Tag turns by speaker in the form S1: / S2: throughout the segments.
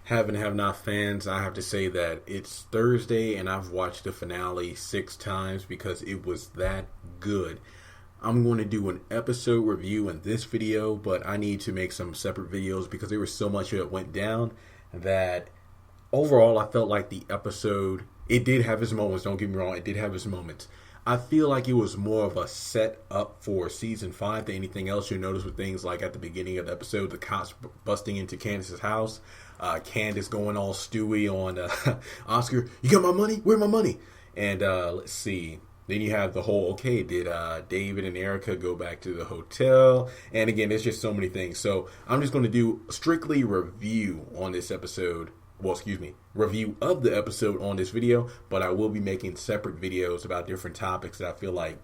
S1: Have and have not fans, I have to say that it's Thursday and I've watched the finale 6 times because it was that good. I'm going to do an episode review in this video, but I need to make some separate videos because there was so much that went down that overall I felt like the episode, it did have its moments, don't get me wrong, it did have its moments. I feel like it was more of a set up for season 5 than anything else. You'll notice with things like at the beginning of the episode, the cops busting into Candace's house, Candace going all stewy on Oscar, you got my money? Where my money? And let's see. Then you have the whole, okay, did David and Erica go back to the hotel? And again, there's just so many things. So I'm just going to do strictly review on this episode. Well, excuse me, review of the episode on this video, but I will be making separate videos about different topics that I feel like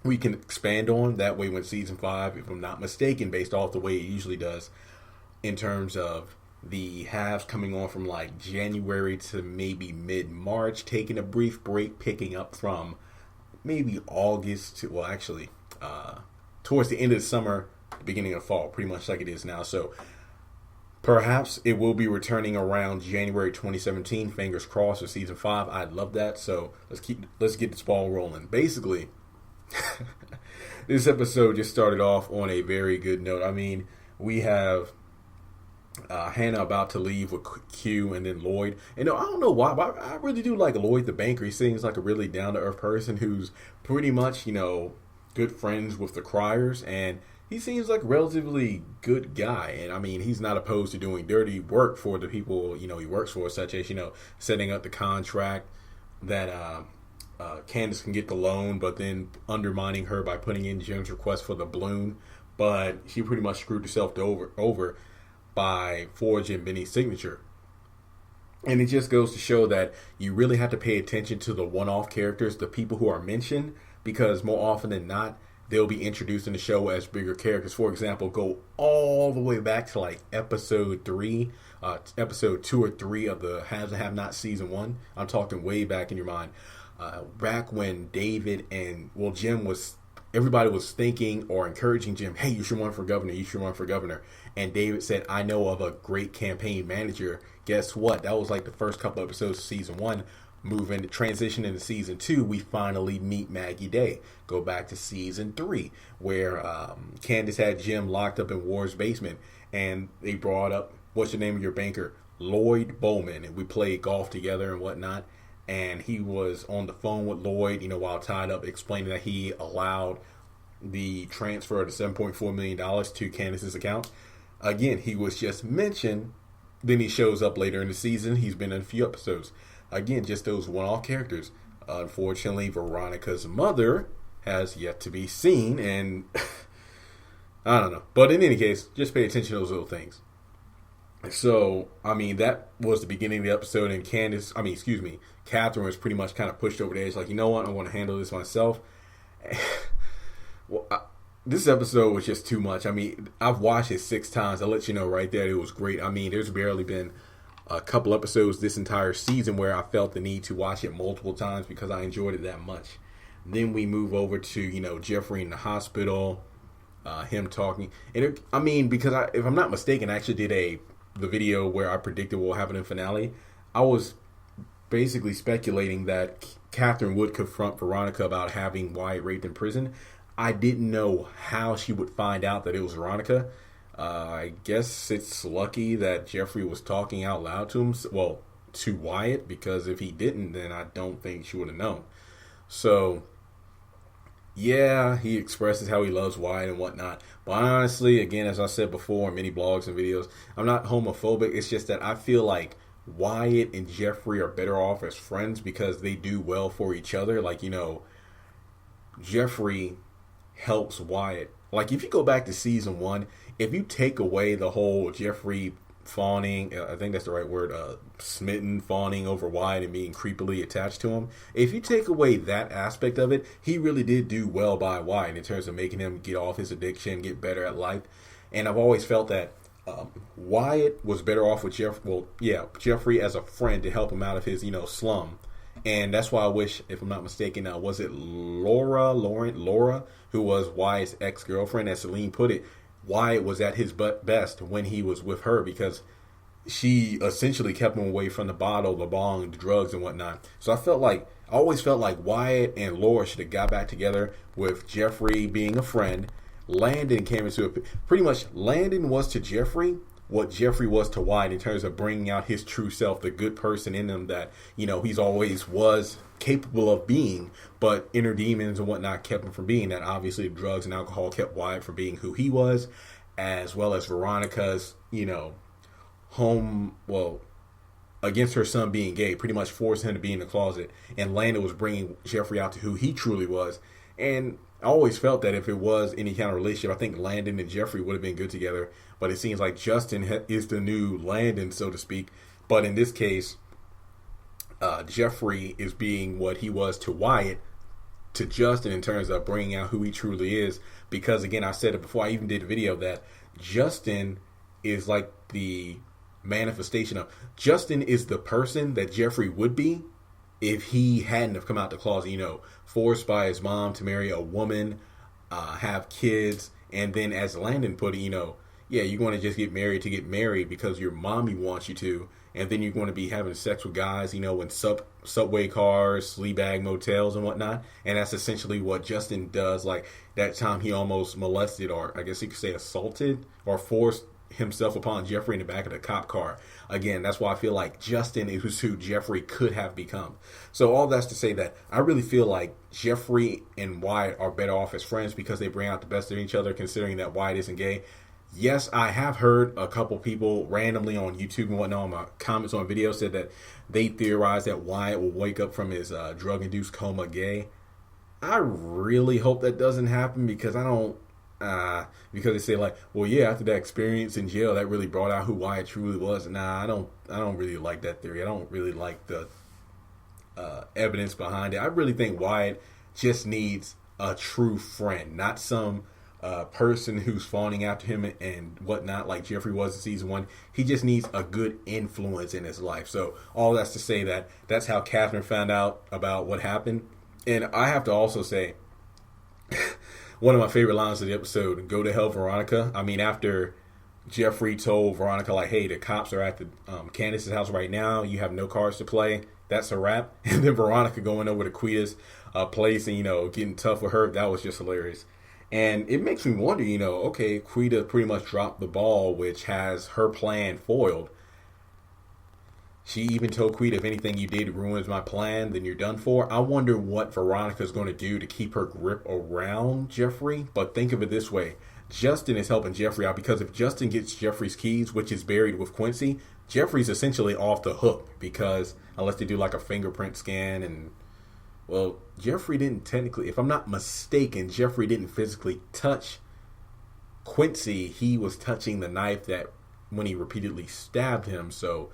S1: we can expand on. That way when season 5, if I'm not mistaken, based off the way it usually does, in terms of the halves coming on from like January to maybe mid-March, taking a brief break, picking up from maybe August to, well, actually, towards the end of the summer, beginning of fall, pretty much like it is now. So perhaps it will be returning around January 2017. Fingers crossed for season 5. I'd love that. So let's get this ball rolling. Basically, this episode just started off on a very good note. I mean, we have Hannah about to leave with Q and then Lloyd. And I don't know why, but I really do like Lloyd the banker. He seems like a really down-to-earth person who's pretty much, good friends with the Criers, and he seems like a relatively good guy. And I mean, he's not opposed to doing dirty work for the people, he works for, such as, setting up the contract that Candace can get the loan, but then undermining her by putting in Jim's request for the balloon. But she pretty much screwed herself over by forging Benny's signature. And it just goes to show that you really have to pay attention to the one-off characters, the people who are mentioned, because more often than not, they'll be introduced in the show as bigger characters. For example, go all the way back to like episode 2 or 3 of the Have and Have Not season 1. I'm talking way back in your mind. Back when David and, Jim everybody was thinking or encouraging Jim, hey, you should run for governor, you should run for governor. And David said, I know of a great campaign manager. Guess what? That was like the first couple episodes of season 1. Transition into season 2, we finally meet Maggie Day. Go back to season 3, where Candace had Jim locked up in Ward's basement, and they brought up, what's the name of your banker? Lloyd Bowman, and we played golf together and whatnot. And he was on the phone with Lloyd, while tied up, explaining that he allowed the transfer of the $7.4 million to Candace's account. Again, he was just mentioned. Then he shows up later in the season. He's been in a few episodes. Again, just those one-off characters. Unfortunately, Veronica's mother has yet to be seen, and I don't know. But in any case, just pay attention to those little things. So, I mean, that was the beginning of the episode, and Catherine was pretty much kind of pushed over the edge, like, you know what, I want to handle this myself. This episode was just too much. I mean, I've watched it 6 times. I'll let you know right there, it was great. I mean, there's barely been a couple episodes this entire season where I felt the need to watch it multiple times because I enjoyed it that much. Then we move over to, Jeffrey in the hospital, him talking. And because if I'm not mistaken, I actually did the video where I predicted what will happen in the finale. I was basically speculating that Catherine would confront Veronica about having Wyatt raped in prison. I didn't know how she would find out that it was Veronica. I guess it's lucky that Jeffrey was talking out loud to him, to Wyatt, because if he didn't, then I don't think she would have known. So, yeah, he expresses how he loves Wyatt and whatnot. But honestly, again, as I said before in many blogs and videos, I'm not homophobic. It's just that I feel like Wyatt and Jeffrey are better off as friends because they do well for each other. Like, Jeffrey helps Wyatt. Like, if you go back to season 1, if you take away the whole Jeffrey fawning, I think that's the right word, smitten, fawning over Wyatt and being creepily attached to him. If you take away that aspect of it, he really did do well by Wyatt in terms of making him get off his addiction, get better at life. And I've always felt that Wyatt was better off with Jeffrey as a friend to help him out of his, slum. And that's why I wish, if I'm not mistaken, was it Laura, who was Wyatt's ex-girlfriend, as Celine put it, Wyatt was at his best when he was with her, because she essentially kept him away from the bottle, the bong, the drugs, and whatnot. So I always felt like Wyatt and Laura should have got back together, with Jeffrey being a friend. Landon came into it. Pretty much, Landon was to Jeffrey what Jeffrey was to Wyatt in terms of bringing out his true self, the good person in him that, he's always was capable of being, but inner demons and whatnot kept him from being that. Obviously, drugs and alcohol kept Wyatt from being who he was, as well as Veronica's, against her son being gay, pretty much forced him to be in the closet. And Landon was bringing Jeffrey out to who he truly was. And I always felt that if it was any kind of relationship, I think Landon and Jeffrey would have been good together. But it seems like Justin is the new Landon, so to speak. But in this case, Jeffrey is being what he was to Wyatt, to Justin, in terms of bringing out who he truly is. Because again, I said it before I even did a video, that Justin is like the manifestation of, Justin is the person that Jeffrey would be if he hadn't have come out the closet, forced by his mom to marry a woman, have kids, and then, as Landon put it, you're going to just get married because your mommy wants you to, and then you're going to be having sex with guys, in subway cars, sleep bag motels, and whatnot. And that's essentially what Justin does. Like that time he almost molested, or I guess you could say assaulted, or forced himself upon Jeffrey in the back of the cop car. Again, that's why I feel like Justin is who Jeffrey could have become. So all that's to say that I really feel like Jeffrey and Wyatt are better off as friends because they bring out the best of each other, considering that Wyatt isn't gay. Yes, I have heard a couple people randomly on YouTube and whatnot, my comments on videos, said that they theorize that Wyatt will wake up from his drug-induced coma gay. I really hope that doesn't happen, because because they say like, well, yeah, after that experience in jail, that really brought out who Wyatt truly was. Nah, I don't really like that theory. I don't really like the evidence behind it. I really think Wyatt just needs a true friend, not some person who's fawning after him and whatnot, like Jeffrey was in season 1. He just needs a good influence in his life. So all that's to say that that's how Catherine found out about what happened. And I have to also say, one of my favorite lines of the episode, "Go to hell, Veronica." I mean, after Jeffrey told Veronica, like, hey, the cops are at the Candace's house right now, you have no cards to play, that's a wrap. And then Veronica going over to Quita's place and, getting tough with her, that was just hilarious. And it makes me wonder, okay, Quita pretty much dropped the ball, which has her plan foiled. She even told Quita, if anything you did ruins my plan, then you're done for. I wonder what Veronica's going to do to keep her grip around Jeffrey. But think of it this way. Justin is helping Jeffrey out, because if Justin gets Jeffrey's keys, which is buried with Quincy, Jeffrey's essentially off the hook, because unless they do like a fingerprint scan and, well, Jeffrey didn't technically, if I'm not mistaken, Jeffrey didn't physically touch Quincy. He was touching the knife that when he repeatedly stabbed him. So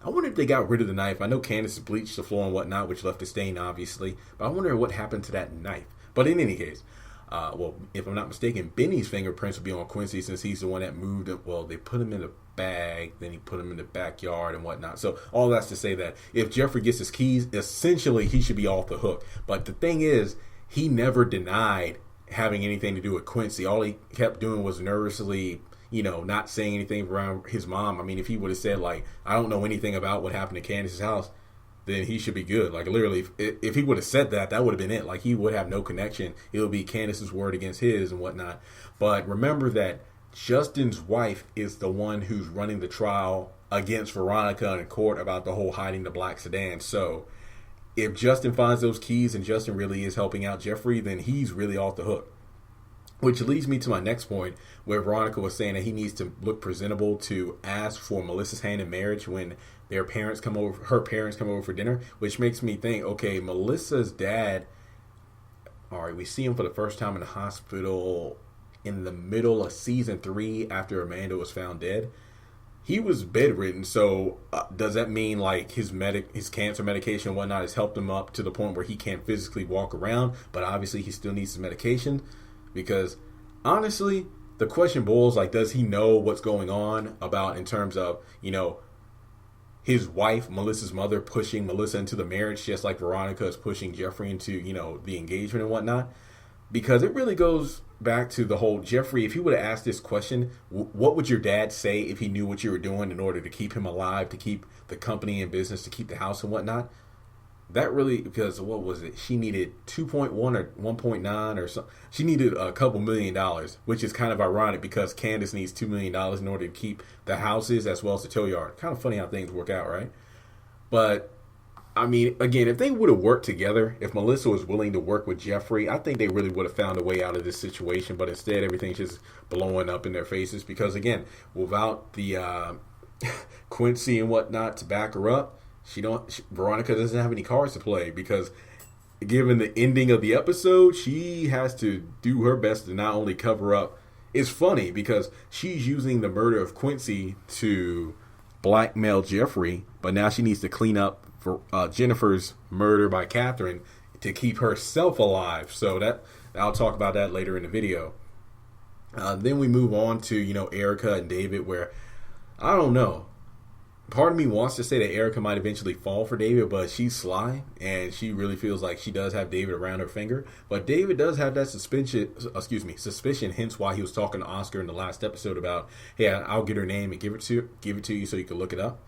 S1: I wonder if they got rid of the knife. I know Candace bleached the floor and whatnot, which left a stain, obviously. But I wonder what happened to that knife. But in any case, if I'm not mistaken, Benny's fingerprints will be on Quincy, since he's the one that moved it. Well, they put him in a bag, then he put him in the backyard and whatnot. So all that's to say that if Jeffrey gets his keys, essentially he should be off the hook. But the thing is, he never denied having anything to do with Quincy. All he kept doing was nervously, not saying anything around his mom. I mean, if he would have said, like, I don't know anything about what happened to Candace's house, then he should be good. Like, literally, if he would have said that, that would have been it. Like, he would have no connection. It would be Candace's word against his and whatnot. But remember that Justin's wife is the one who's running the trial against Veronica in court about the whole hiding the black sedan. So if Justin finds those keys and Justin really is helping out Jeffrey, then he's really off the hook. Which leads me to my next point, where Veronica was saying that he needs to look presentable to ask for Melissa's hand in marriage when her parents come over for dinner, which makes me think, okay, Melissa's dad, all right, we see him for the first time in the hospital in the middle of season 3 after Amanda was found dead. He was bedridden, so does that mean like his cancer medication and whatnot has helped him up to the point where he can't physically walk around, but obviously he still needs his medication? Because honestly, the question boils like, does he know what's going on about in terms of, his wife, Melissa's mother, pushing Melissa into the marriage, just like Veronica is pushing Jeffrey into, the engagement and whatnot? because it really goes back to the whole Jeffrey. If you would have asked this question, what would your dad say if he knew what you were doing in order to keep him alive, to keep the company in business, to keep the house and whatnot? That really, because what was it? She needed 2.1 or 1.9 or something. She needed a couple $1,000,000, which is kind of ironic because Candace needs $2 million in order to keep the houses as well as the tow yard. Kind of funny how things work out, right? But I mean, again, if they would have worked together, if Melissa was willing to work with Jeffrey, I think they really would have found a way out of this situation. But instead, everything's just blowing up in their faces because, again, without the Quincy and whatnot to back her up, Veronica doesn't have any cards to play because, given the ending of the episode, she has to do her best to not only cover up. It's funny because she's using the murder of Quincy to blackmail Jeffrey, but now she needs to clean up for Jennifer's murder by Catherine to keep herself alive. So that I'll talk about that later in the video. Then we move on to Erica and David, where I don't know. Part of me wants to say that Erica might eventually fall for David, but she's sly and she really feels like she does have David around her finger. But David does have that suspicion, hence why he was talking to Oscar in the last episode about, hey, I'll get her name and give it to you so you can look it up.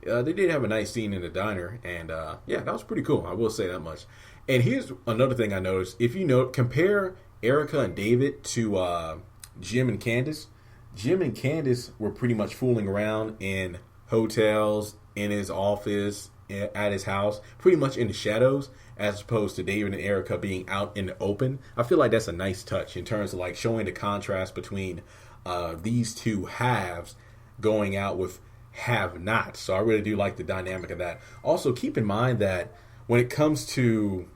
S1: They did have a nice scene in the diner, and yeah, that was pretty cool. I will say that much. And here's another thing I noticed. If you compare Erica and David to Jim and Candace. Jim and Candace were pretty much fooling around in hotels, in his office, at his house, pretty much in the shadows, as opposed to David and Erica being out in the open. I feel like that's a nice touch in terms of like showing the contrast between these two halves going out with have not. So I really do like the dynamic of that. Also, keep in mind that when it comes to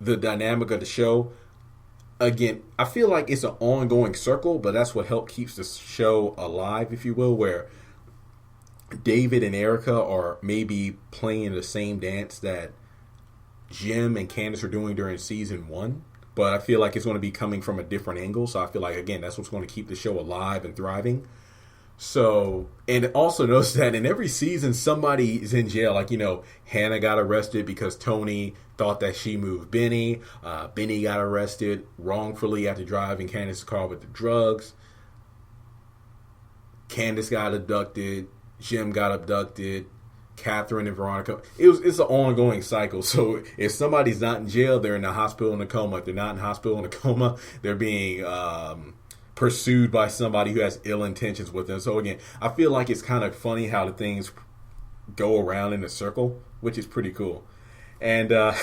S1: the dynamic of the show, again, I feel like it's an ongoing circle, but that's what helps keeps the show alive, if you will, where David and Erica are maybe playing the same dance that Jim and Candace are doing during season 1. But I feel like it's going to be coming from a different angle. So I feel like, again, that's what's going to keep the show alive and thriving. So, and also notice that in every season, somebody is in jail. Like, Hannah got arrested because Tony thought that she moved Benny. Benny got arrested wrongfully after driving Candace's car with the drugs. Candace got abducted. Jim got abducted. Catherine and Veronica. It's an ongoing cycle. So if somebody's not in jail, they're in the hospital in a coma. If they're not in the hospital in a coma, they're being pursued by somebody who has ill intentions with them. So again, I feel like it's kind of funny how the things go around in a circle, which is pretty cool. And oh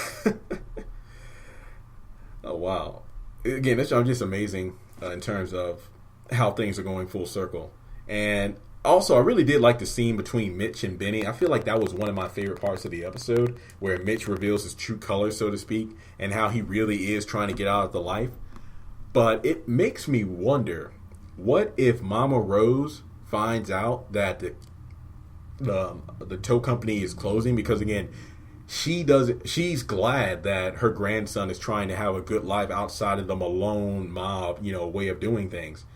S1: wow, again, this show is just amazing in terms of how things are going full circle. And also, I really did like the scene between Mitch and Benny. I feel like that was one of my favorite parts of the episode, where Mitch reveals his true colors, so to speak, and how he really is trying to get out of the life. But it makes me wonder, what if Mama Rose finds out that the tow company is closing? Because again, she's glad that her grandson is trying to have a good life outside of the Malone mob, way of doing things.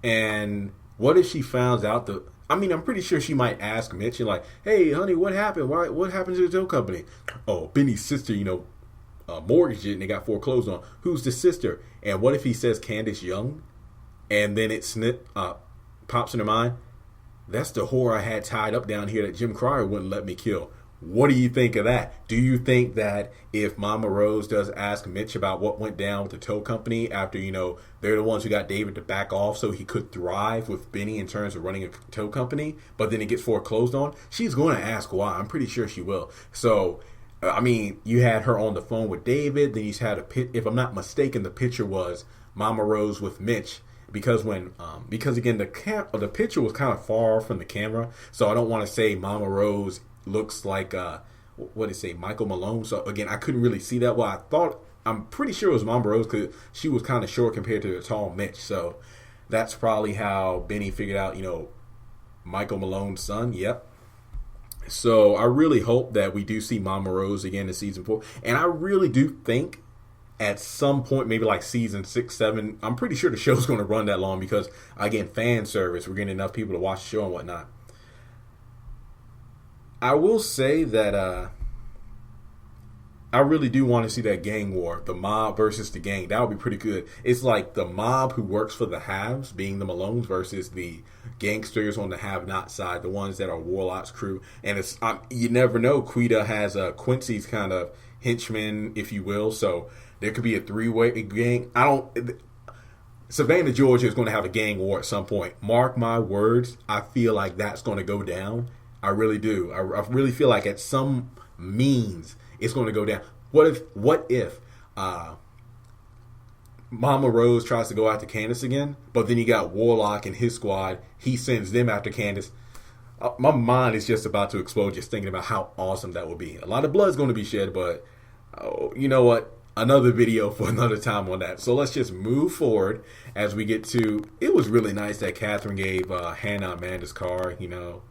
S1: And what if she finds out I'm pretty sure she might ask Mitch, like, hey, honey, what happened? What happened to the tow company? Oh, Benny's sister, mortgaged it and they got foreclosed on. Who's the sister? And what if he says Candace Young? And then it pops in her mind, that's the whore I had tied up down here that Jim Cryer wouldn't let me kill. What do you think of that? Do you think that if Mama Rose does ask Mitch about what went down with the tow company after, they're the ones who got David to back off so he could thrive with Benny in terms of running a tow company, but then it gets foreclosed on, she's going to ask why. I'm pretty sure she will. So, you had her on the phone with David, then you had if I'm not mistaken, the picture was Mama Rose with Mitch. Because again, the picture was kind of far from the camera, so I don't want to say Mama Rose looks like what did it say, Michael Malone. So again, I couldn't really see that. Well, I'm pretty sure it was Mama Rose because she was kind of short compared to the tall Mitch. So that's probably how Benny figured out, Michael Malone's son. Yep. So I really hope that we do see Mama Rose again in season 4, and I really do think at some point, maybe like season 6, 7, I'm pretty sure the show's going to run that long because, again, fan service, we're getting enough people to watch the show and whatnot. I will say that I really do want to see that gang war, the mob versus the gang. That would be pretty good. It's like the mob who works for the haves, being the Malones, versus the gangsters on the have-not side, the ones that are Warlock's crew. And it's you never know. Quita has Quincy's kind of henchman, if you will. So there could be a three-way gang. Savannah, Georgia is going to have a gang war at some point. Mark my words. I feel like that's going to go down. I really do. I really feel like at some means it's going to go down. What if Mama Rose tries to go after Candace again, but then you got Warlock and his squad. He sends them after Candace. My mind is just about to explode just thinking about how awesome that would be. A lot of blood's going to be shed, but you know what? Another video for another time on that. So let's just move forward as we get to. It was really nice that Catherine gave Hannah Amanda's car,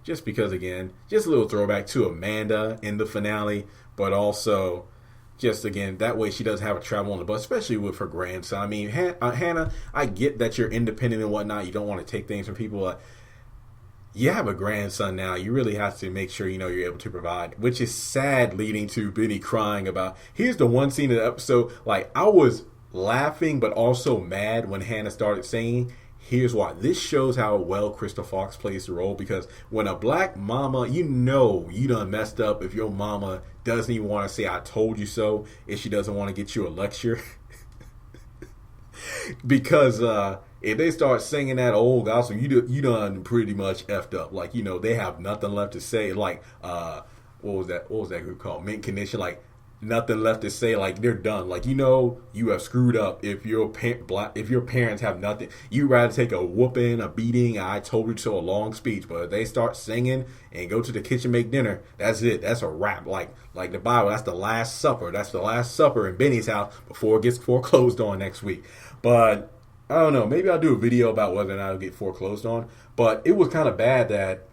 S1: just because, again, just a little throwback to Amanda in the finale, but also just, again, that way she doesn't have to travel on the bus, especially with her grandson. I mean, Hannah, I get that you're independent and whatnot. You don't want to take things from people. You have a grandson now. You really have to make sure you're able to provide, which is sad, leading to Benny crying about. Here's the one scene in the episode. Like, I was laughing, but also mad when Hannah started singing. Here's why. This shows how well Crystal Fox plays the role, because when a black mama, you done messed up if your mama doesn't even want to say "I told you so," if she doesn't want to get you a lecture. Because if they start singing that old gospel, you done pretty much effed up. Like, they have nothing left to say. Like, what was that group called? Mint Condition. Like, nothing left to say. Like, they're done. Like, you have screwed up. If your parents have nothing, you rather take a whooping, a beating, I told you so, a long speech. But if they start singing and go to the kitchen, make dinner, that's it. That's a wrap. Like the Bible, that's the last supper. That's the last supper in Benny's house before it gets foreclosed on next week. But I don't know. Maybe I'll do a video about whether or not it'll get foreclosed on. But it was kind of bad that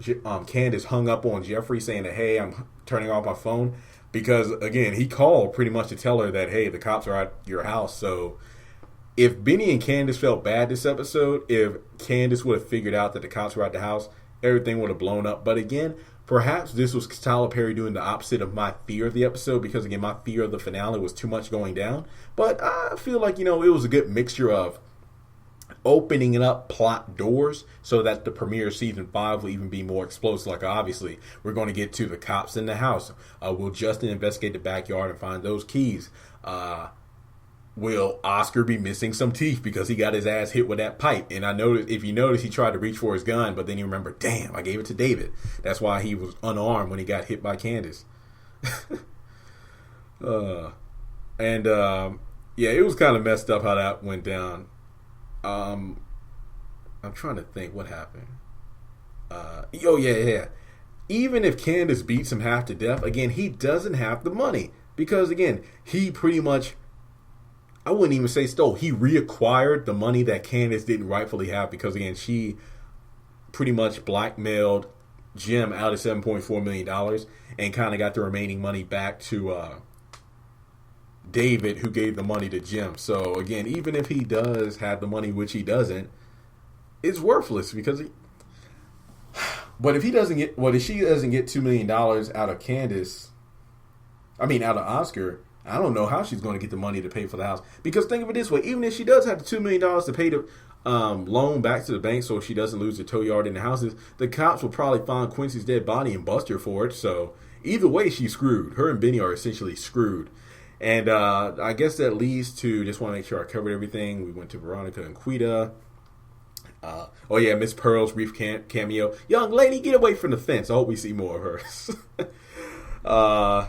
S1: Candace hung up on Jeffrey saying that, hey, I'm turning off my phone. Because, again, he called pretty much to tell her that, hey, the cops are at your house. So if Benny and Candace felt bad this episode, if Candace would have figured out that the cops were at the house, everything would have blown up. But, again, perhaps this was Tyler Perry doing the opposite of my fear of the episode. Because, again, my fear of the finale was too much going down. But I feel like, it was a good mixture of opening up plot doors so that the premiere of season 5 will even be more explosive. Like, obviously, we're going to get to the cops in the house. Will Justin investigate the backyard and find those keys? Will Oscar be missing some teeth because he got his ass hit with that pipe? And I noticed, if you notice, he tried to reach for his gun, but then he remembered, damn, I gave it to David. That's why he was unarmed when he got hit by Candace. Yeah, it was kind of messed up how that went down. I'm trying to think what happened. Yeah. Even if Candace beats him half to death, again, he doesn't have the money. Because, again, he pretty much, I wouldn't even say stole. He reacquired the money that Candace didn't rightfully have. Because, again, she pretty much blackmailed Jim out of $7.4 million and kind of got the remaining money back to David, who gave the money to Jim. So, again, even if he does have the money, which he doesn't, it's worthless because but if she doesn't get $2 million out of Candace, out of Oscar, I don't know how she's going to get the money to pay for the house. Because think of it this way, even if she does have the $2 million to pay the loan back to the bank so she doesn't lose the tow yard in the houses, the cops will probably find Quincy's dead body and bust her for it. So either way, she's screwed. Her and Benny are essentially screwed. And I guess that leads to, just want to make sure I covered everything. We went to Veronica and Quita. Miss Pearl's brief cameo. Young lady, get away from the fence. I hope we see more of her.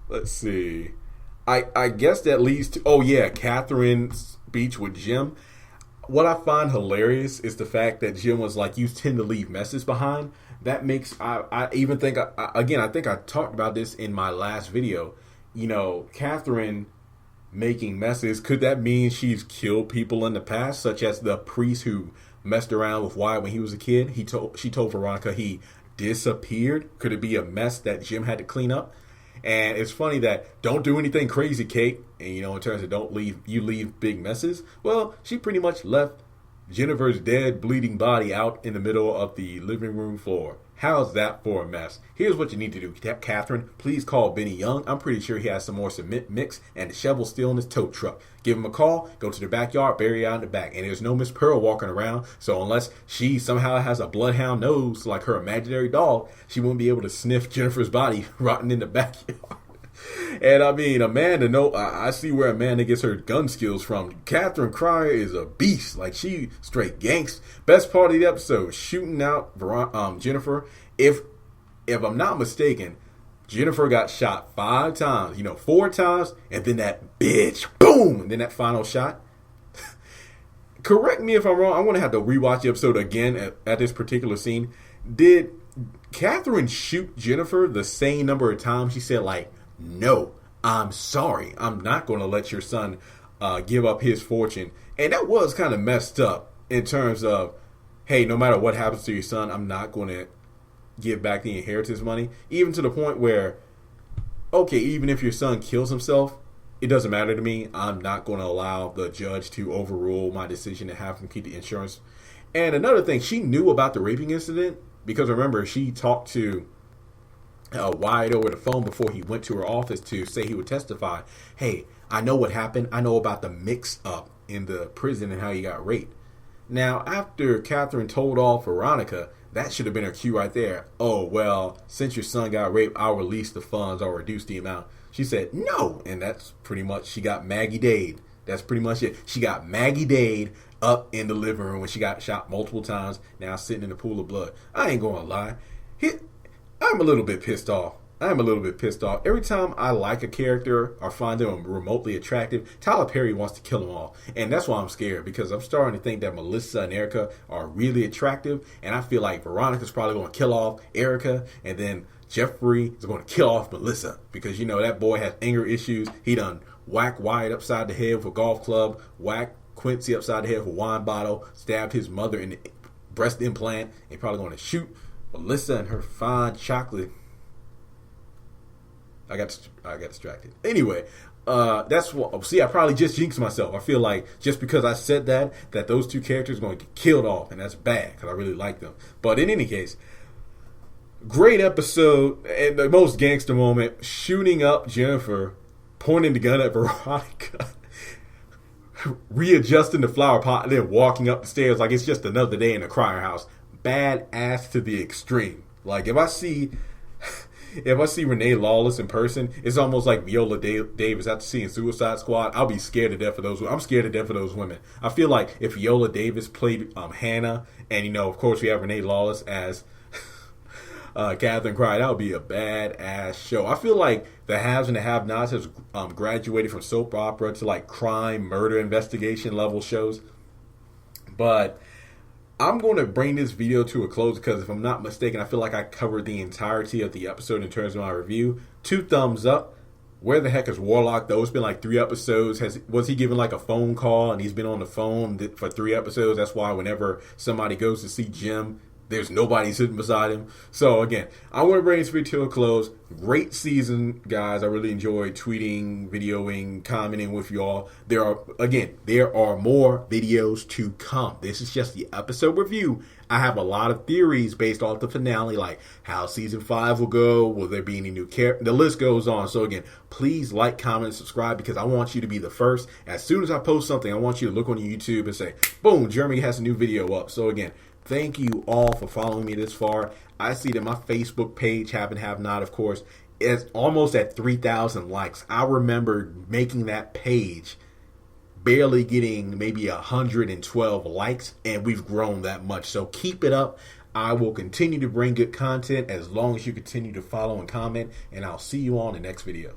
S1: Let's see. I guess that leads to, Catherine's speech with Jim. What I find hilarious is the fact that Jim was like, you tend to leave messes behind. That makes, I even think, I think I talked about this in my last video. Catherine making messes, could that mean she's killed people in the past, such as the priest who messed around with Wyatt when he was a kid? She told Veronica he disappeared. Could it be a mess that Jim had to clean up? And it's funny that don't do anything crazy, Kate. And in terms of leave big messes. Well, she pretty much left Jennifer's dead, bleeding body out in the middle of the living room floor. How's that for a mess? Here's what you need to do, Catherine. Please call Benny Young. I'm pretty sure he has some more cement mix and the shovel still in his tow truck. Give him a call, go to the backyard, bury out in the back. And there's no Miss Pearl walking around, so unless she somehow has a bloodhound nose like her imaginary dog, she won't be able to sniff Jennifer's body rotting in the backyard. And I mean, Amanda, no, I see where Amanda gets her gun skills from. Catherine Cryer is a beast. Like, she straight gangsta. Best part of the episode, shooting out Jennifer. If I'm not mistaken, Jennifer got shot 5 times. 4 times, and then that bitch, boom, and then that final shot. Correct me if I'm wrong. I'm going to have to rewatch the episode again at this particular scene. Did Catherine shoot Jennifer the same number of times? She said, like, no, I'm sorry. I'm not going to let your son give up his fortune. And that was kind of messed up in terms of, hey, no matter what happens to your son, I'm not going to give back the inheritance money. Even to the point where, okay, even if your son kills himself, it doesn't matter to me. I'm not going to allow the judge to overrule my decision to have him keep the insurance. And another thing, she knew about the raping incident because, remember, she talked to Wyatt over the phone before he went to her office to say he would testify. Hey, I know what happened. I know about the mix-up in the prison and how he got raped. Now, after Catherine told off Veronica, that should have been her cue right there. Oh, well, since your son got raped, I'll release the funds. I'll reduce the amount. She said, no. And that's pretty much, she got Maggie Dade. That's pretty much it. She got Maggie Dade up in the living room when she got shot multiple times, now sitting in a pool of blood. I ain't going to lie. I'm a little bit pissed off. Every time I like a character or find them remotely attractive, Tyler Perry wants to kill them all. And that's why I'm scared, because I'm starting to think that Melissa and Erica are really attractive. And I feel like Veronica's probably going to kill off Erica. And then Jeffrey is going to kill off Melissa. Because, that boy has anger issues. He done whacked Wyatt upside the head with a golf club, whacked Quincy upside the head with a wine bottle, stabbed his mother in the breast implant, and probably going to shoot Melissa and her fine chocolate. I got distracted. Anyway, that's what. See, I probably just jinxed myself. I feel like just because I said that those two characters are going to get killed off, and that's bad because I really like them. But in any case, great episode and the most gangster moment: shooting up Jennifer, pointing the gun at Veronica, readjusting the flower pot, and then walking up the stairs like it's just another day in the Cryer house. Badass to the extreme. Like, if I see Renee Lawless in person, it's almost like Viola Davis after seeing Suicide Squad. I'll be scared to death of those. I'm scared to death of those women. I feel like if Viola Davis played Hannah, and of course we have Renee Lawless as Catherine Cryer, that would be a badass show. I feel like the haves and the have-nots has graduated from soap opera to like crime, murder, investigation level shows. But I'm going to bring this video to a close because if I'm not mistaken, I feel like I covered the entirety of the episode in terms of my review. 2 thumbs up. Where the heck is Warlock, though? It's been like 3 episodes. Was he given like a phone call and he's been on the phone for 3 episodes? That's why whenever somebody goes to see Jim, there's nobody sitting beside him. So again, I want to bring this video to a close. Great season, guys. I really enjoyed tweeting, videoing, commenting with y'all. There are more videos to come. This is just the episode review. I have a lot of theories based off the finale, like how season 5 will go. Will there be any new characters? The list goes on. So again, please like, comment, and subscribe because I want you to be the first. As soon as I post something, I want you to look on YouTube and say, boom, Jeremy has a new video up. So again, thank you all for following me this far. I see that my Facebook page, Have and Have Not, of course, is almost at 3,000 likes. I remember making that page barely getting maybe 112 likes, and we've grown that much. So keep it up. I will continue to bring good content as long as you continue to follow and comment, and I'll see you on the next video.